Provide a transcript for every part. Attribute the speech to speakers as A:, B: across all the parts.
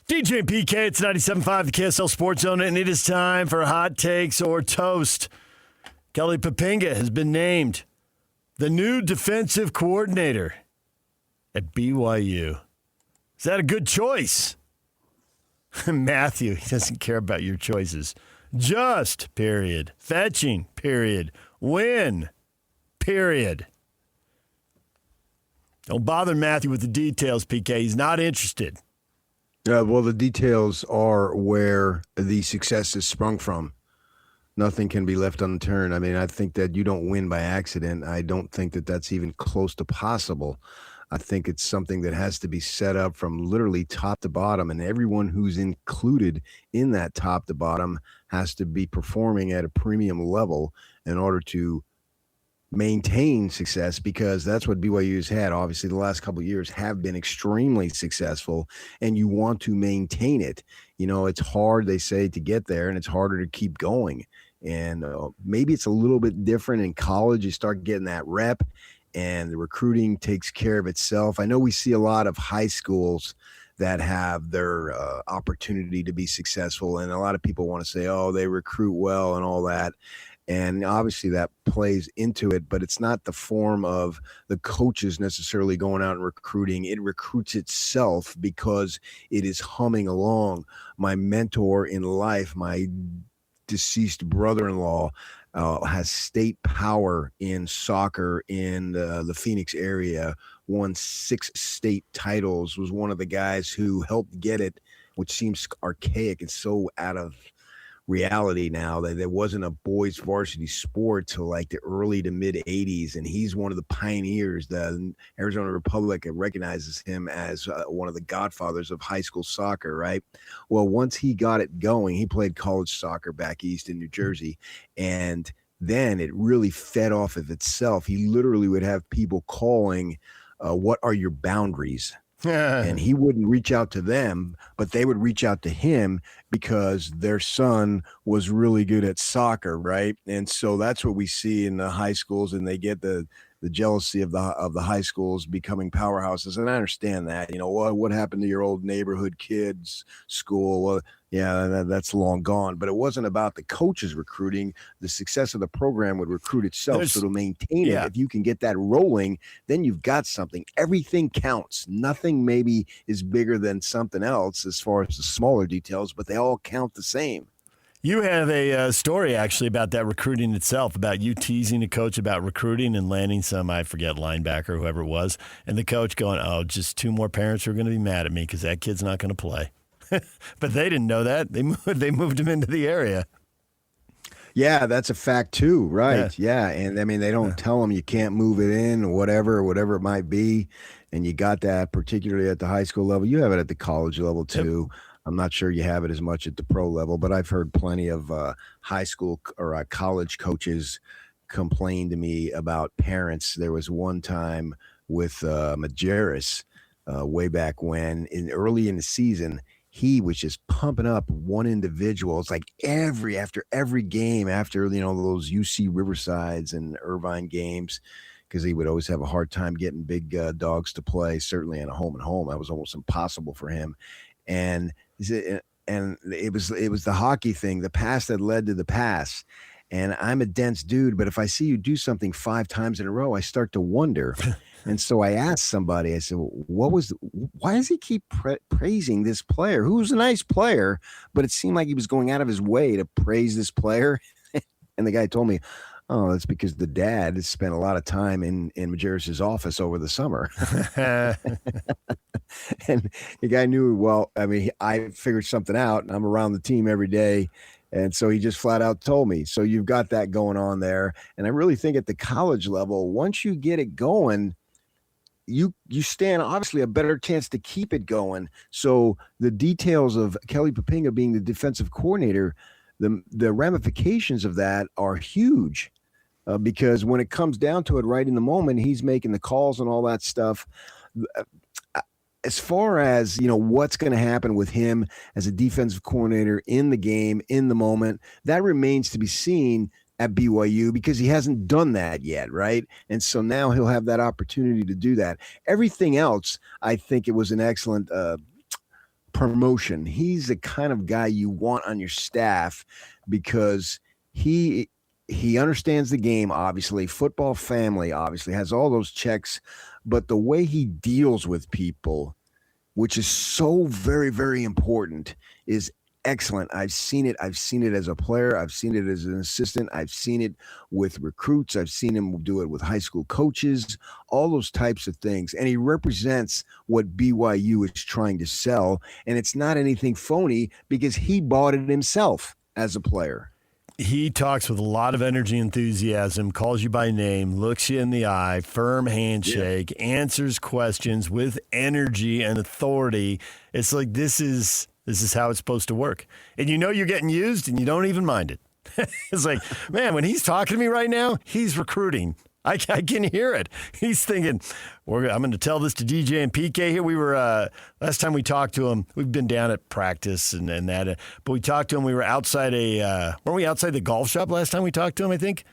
A: DJ and PK, it's 97.5, the KSL Sports Zone, and it is time for Hot Takes or Toast. Kelly Poppinga has been named the new defensive coordinator at BYU. Is that a good choice? Matthew, he doesn't care about your choices. Just, period. Fetching, period. Win, period. Don't bother Matthew with the details, PK. He's not interested.
B: Well, the details are where the success has sprung from. Nothing can be left unturned. I mean, I think that you don't win by accident. I don't think that that's even close to possible. I think it's something that has to be set up from literally top to bottom, and everyone who's included in that top to bottom has to be performing at a premium level in order to maintain success, because that's what BYU's had. Obviously, the last couple of years have been extremely successful, and you want to maintain it. You know, it's hard, they say, to get there, and it's harder to keep going. And maybe it's a little bit different in college. You start getting that rep, and the recruiting takes care of itself. I know we see a lot of high schools that have their opportunity to be successful, and a lot of people want to say, oh, they recruit well and all that. And obviously that plays into it, but it's not the form of the coaches necessarily going out and recruiting. It recruits itself because it is humming along. My mentor in life, my deceased brother-in-law, has state power in soccer in the Phoenix area, won 6 state titles, was one of the guys who helped get it, which seems archaic and so out of reality now, that there wasn't a boys varsity sport till like the early to mid 80s, and he's one of the pioneers. The Arizona Republic recognizes him as one of the godfathers of high school soccer, right? Well, once he got it going, he played college soccer back east in New Jersey, and then it really fed off of itself. He literally would have people calling, what are your boundaries? And he wouldn't reach out to them, but they would reach out to him because their son was really good at soccer, right? And so that's what we see in the high schools, and they get the jealousy of the high schools becoming powerhouses. And I understand that. You know, what happened to your old neighborhood kids school? Well, yeah, that's long gone. But it wasn't about the coaches recruiting. The success of the program would recruit itself. So to maintain it, if you can get that rolling, then you've got something. Everything counts. Nothing maybe is bigger than something else as far as the smaller details, but they all count the same.
A: You have a story, actually, about that recruiting itself, about you teasing a coach about recruiting and landing some, I forget, linebacker, whoever it was, and the coach going, oh, just 2 more parents are going to be mad at me because that kid's not going to play. But they didn't know that. They moved him into the area.
B: Yeah, that's a fact too, right? Yeah. And I mean, they don't tell them you can't move it in or whatever it might be. And you got that particularly at the high school level. You have it at the college level too. Yep. I'm not sure you have it as much at the pro level, but I've heard plenty of high school or college coaches complain to me about parents. There was one time with Majerus way back when, early in the season, he was just pumping up one individual. It's like after every game, after, you know, those UC Riversides and Irvine games, because he would always have a hard time getting big dogs to play, certainly in a home and home. That was almost impossible for him. And it was the hockey thing, the pass that led to the pass. And I'm a dense dude, but if I see you do something 5 times in a row, I start to wonder. And so I asked somebody, I said, why does he keep praising this player who's a nice player, but it seemed like he was going out of his way to praise this player? And the guy told me, oh, that's because the dad spent a lot of time in Majerus's office over the summer. And the guy knew, well, I mean, I figured something out, and I'm around the team every day. And so he just flat out told me. So you've got that going on there. And I really think at the college level, once you get it going, you stand obviously a better chance to keep it going. So the details of Kelly Poppinga being the defensive coordinator, the ramifications of that are huge, because when it comes down to it, right in the moment, he's making the calls and all that stuff. As far as, you know, what's going to happen with him as a defensive coordinator in the game, in the moment, that remains to be seen at BYU, because he hasn't done that yet, right? And so now he'll have that opportunity to do that. Everything else, I think it was an excellent promotion. He's the kind of guy you want on your staff because he understands the game, obviously, football family, obviously, has all those checks, but the way he deals with people, which is so very, very important, is excellent. I've seen it. I've seen it as a player. I've seen it as an assistant. I've seen it with recruits. I've seen him do it with high school coaches, all those types of things. And he represents what BYU is trying to sell. And it's not anything phony because he bought it himself as a player.
A: He talks with a lot of energy, enthusiasm, calls you by name, looks you in the eye, firm handshake, answers questions with energy and authority. It's like this is how it's supposed to work. And you know you're getting used and you don't even mind it. It's like, man, when he's talking to me right now, he's recruiting. I can hear it. He's thinking, I'm going to tell this to DJ and PK here. We were, last time we talked to him, we've been down at practice and that, but we talked to him. We were outside weren't we outside the golf shop last time we talked to him, I think,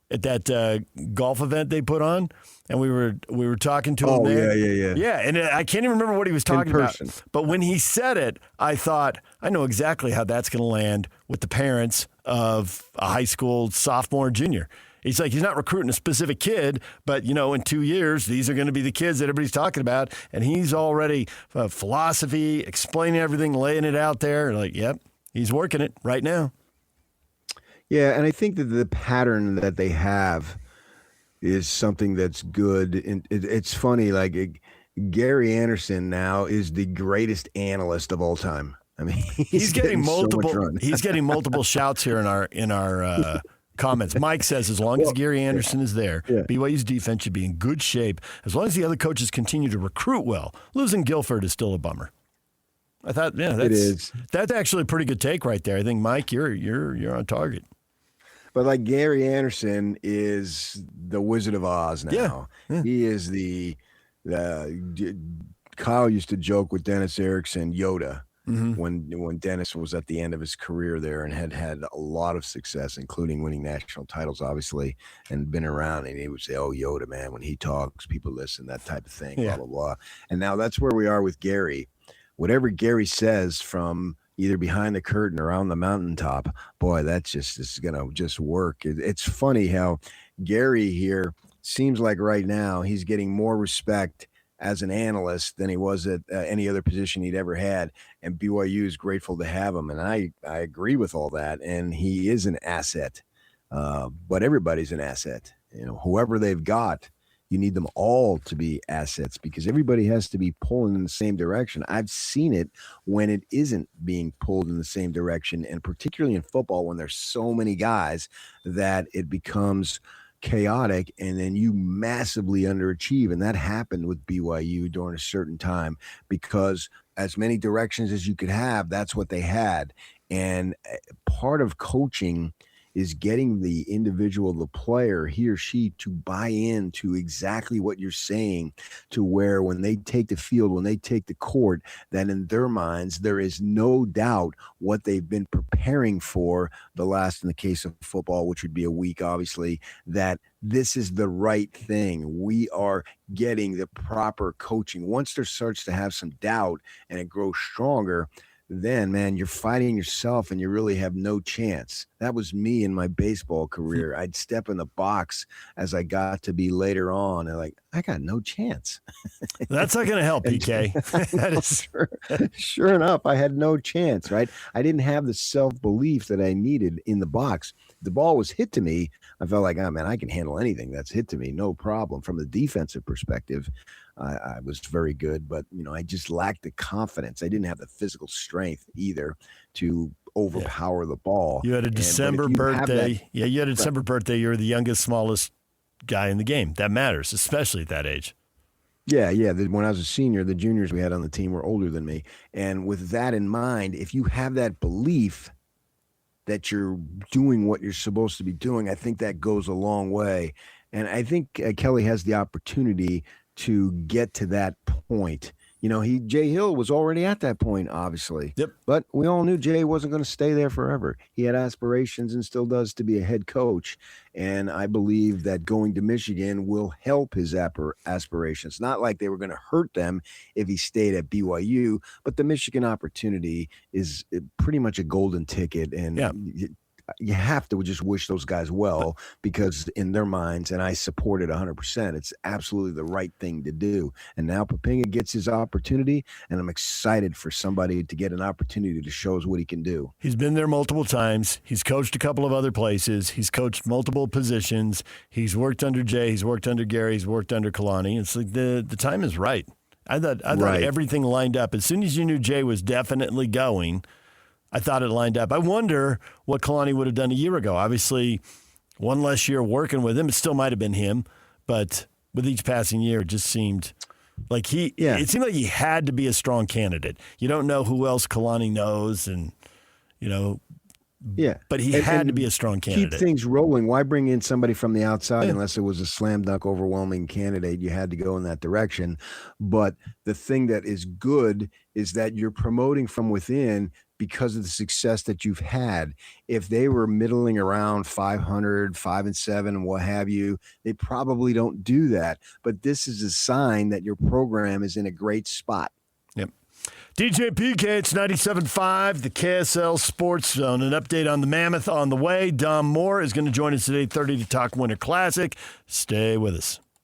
A: at that golf event they put on? And we were talking to him there.
B: Yeah.
A: Yeah, and I can't even remember what he was talking about. But when he said it, I thought, I know exactly how that's going to land with the parents of a high school sophomore, junior. He's like, he's not recruiting a specific kid, but, in 2 years, these are going to be the kids that everybody's talking about. And he's already philosophy, explaining everything, laying it out there. Like, yep, he's working it right now.
B: Yeah, and I think that the pattern that they have is something that's good. And it's funny, like Gary Anderson now is the greatest analyst of all time. I mean, he's getting multiple. So
A: he's getting multiple shouts here in our comments. Mike says, as long as Gary Anderson is there, BYU's defense should be in good shape. As long as the other coaches continue to recruit well, losing Guilford is still a bummer. I thought, that's actually a pretty good take right there. I think, Mike, you're on target.
B: But like Gary Anderson is the Wizard of Oz now. Yeah. He is the Kyle used to joke with Dennis Erickson, Yoda. Mm-hmm. When Dennis was at the end of his career there and had a lot of success, including winning national titles, obviously, and been around, and he would say, "Oh, Yoda, man, when he talks, people listen," that type of thing, blah, blah, blah. And now that's where we are with Gary. Whatever Gary says from either behind the curtain or on the mountaintop, boy, this is going to just work. It's funny how Gary here seems like right now he's getting more respect as an analyst than he was at any other position he'd ever had. And BYU is grateful to have him. And I agree with all that. And he is an asset. But everybody's an asset. Whoever they've got, you need them all to be assets because everybody has to be pulling in the same direction. I've seen it when it isn't being pulled in the same direction. And particularly in football, when there's so many guys that it becomes chaotic and then you massively underachieve. And that happened with BYU during a certain time because as many directions as you could have, that's what they had. And part of coaching is getting the individual, the player, he or she, to buy into exactly what you're saying, to where when they take the field, when they take the court, that in their minds, there is no doubt what they've been preparing for the last, in the case of football, which would be a week, obviously, that this is the right thing. We are getting the proper coaching. Once there starts to have some doubt and it grows stronger, then, man, you're fighting yourself and you really have no chance. That was me in my baseball career. I'd step in the box as I got to be later on and I got no chance.
A: That's not going to help, PK. That is
B: sure enough, I had no chance, right? I didn't have the self-belief that I needed in the box. The ball was hit to me. I felt like, oh, man, I can handle anything that's hit to me. No problem. From the defensive perspective, I was very good, but I just lacked the confidence. I didn't have the physical strength either to overpower the ball.
A: You had a December birthday. You had a December birthday. You're the youngest, smallest guy in the game. That matters, especially at that age.
B: Yeah. When I was a senior, the juniors we had on the team were older than me. And with that in mind, if you have that belief that you're doing what you're supposed to be doing, I think that goes a long way. And I think Kelly has the opportunity to get to that point. Jay Hill was already at that point, obviously.
A: Yep.
B: But we all knew Jay wasn't going to stay there forever. He had aspirations and still does to be a head coach. And I believe that going to Michigan will help his aspirations. Not like they were going to hurt them if he stayed at BYU, but the Michigan opportunity is pretty much a golden ticket. And
A: Yeah.
B: you have to just wish those guys well, because in their minds, and I support it 100%, it's absolutely the right thing to do. And now Poppinga gets his opportunity, and I'm excited for somebody to get an opportunity to show us what he can do.
A: He's been there multiple times. He's coached a couple of other places. He's coached multiple positions. He's worked under Jay. He's worked under Gary. He's worked under Kalani. It's like the time is right. I thought
B: Right.
A: everything lined up. As soon as you knew Jay was definitely going, I thought it lined up. I wonder what Kalani would have done a year ago. Obviously, one less year working with him. It still might have been him, but with each passing year, it just seemed like it seemed like he had to be a strong candidate. You don't know who else Kalani knows, and but he had to be a strong candidate.
B: Keep things rolling. Why bring in somebody from the outside unless it was a slam dunk, overwhelming candidate? You had to go in that direction. But the thing that is good is that you're promoting from within because of the success that you've had. If they were middling around 500, 5-7, and what have you, they probably don't do that. But this is a sign that your program is in a great spot.
A: Yep. DJ PK, it's 97.5, the KSL Sports Zone. An update on the Mammoth on the way. Dom Moore is going to join us at 8:30 to talk Winter Classic. Stay with us.